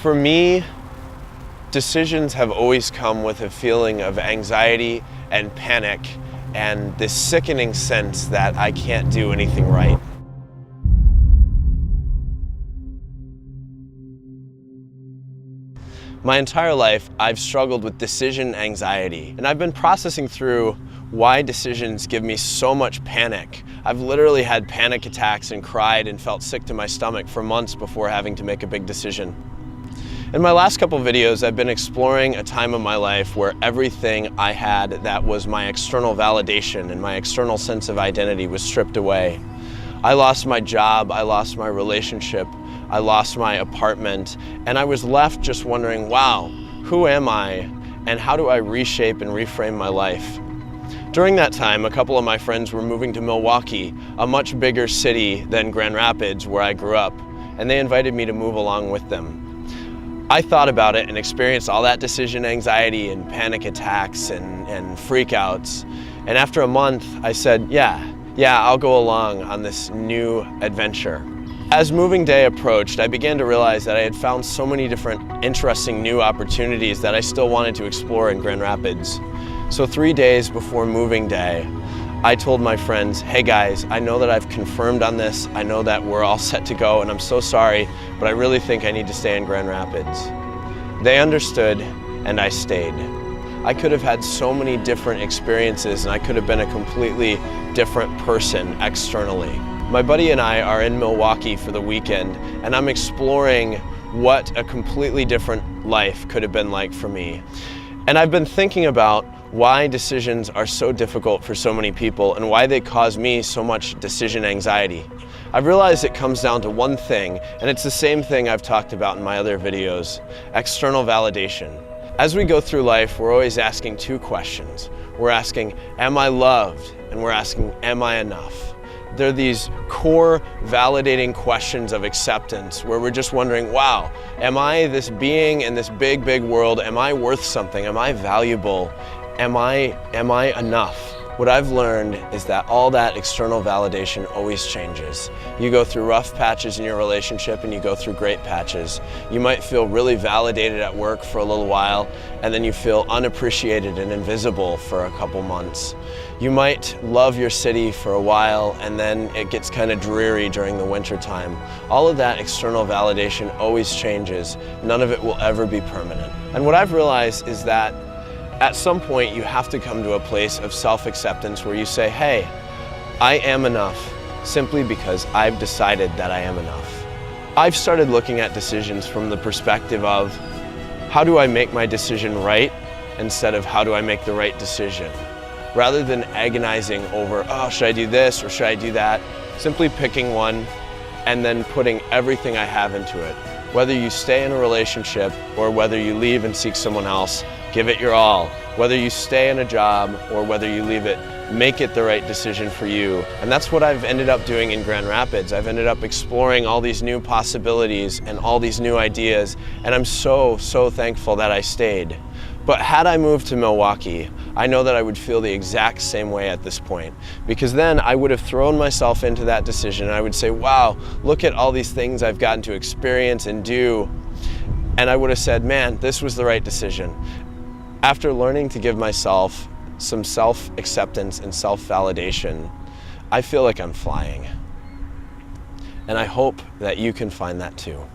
For me, decisions have always come with a feeling of anxiety and panic and this sickening sense that I can't do anything right. My entire life, I've struggled with decision anxiety, and I've been processing through why decisions give me so much panic. I've literally had panic attacks and cried and felt sick to my stomach for months before having to make a big decision. In my last couple videos, I've been exploring a time of my life where everything I had that was my external validation and my external sense of identity was stripped away. I lost my job, I lost my relationship, I lost my apartment, and I was left just wondering, wow, who am I and how do I reshape and reframe my life? During that time, a couple of my friends were moving to Milwaukee, a much bigger city than Grand Rapids where I grew up, and they invited me to move along with them. I thought about it and experienced all that decision anxiety and panic attacks and freakouts, and after a month I said, yeah, I'll go along on this new adventure. As moving day approached, I began to realize that I had found so many different interesting new opportunities that I still wanted to explore in Grand Rapids. So 3 days before moving day, I told my friends, hey guys, I know that I've confirmed on this, I know that we're all set to go, and I'm so sorry, but I really think I need to stay in Grand Rapids. They understood, and I stayed. I could have had so many different experiences, and I could have been a completely different person externally. My buddy and I are in Milwaukee for the weekend, and I'm exploring what a completely different life could have been like for me. And I've been thinking about why decisions are so difficult for so many people and why they cause me so much decision anxiety. I've realized it comes down to one thing, and it's the same thing I've talked about in my other videos: external validation. As we go through life, we're always asking two questions. We're asking, am I loved? And we're asking, am I enough? They're these core validating questions of acceptance where we're just wondering, wow, am I this being in this big, big world? Am I worth something? Am I valuable? Am I enough? What I've learned is that all that external validation always changes. You go through rough patches in your relationship and you go through great patches. You might feel really validated at work for a little while, and then you feel unappreciated and invisible for a couple months. You might love your city for a while, and then it gets kind of dreary during the winter time. All of that external validation always changes. None of it will ever be permanent. And what I've realized is that at some point, you have to come to a place of self-acceptance where you say, hey, I am enough simply because I've decided that I am enough. I've started looking at decisions from the perspective of how do I make my decision right instead of how do I make the right decision. Rather than agonizing over, oh, should I do this or should I do that? Simply picking one and then putting everything I have into it. Whether you stay in a relationship or whether you leave and seek someone else, give it your all. Whether you stay in a job or whether you leave it, make it the right decision for you. And that's what I've ended up doing in Grand Rapids. I've ended up exploring all these new possibilities and all these new ideas, and I'm so thankful that I stayed. But had I moved to Milwaukee, I know that I would feel the exact same way at this point, because then I would have thrown myself into that decision and I would say, wow, look at all these things I've gotten to experience and do. And I would have said, man, this was the right decision. After learning to give myself some self-acceptance and self-validation, I feel like I'm flying. And I hope that you can find that too.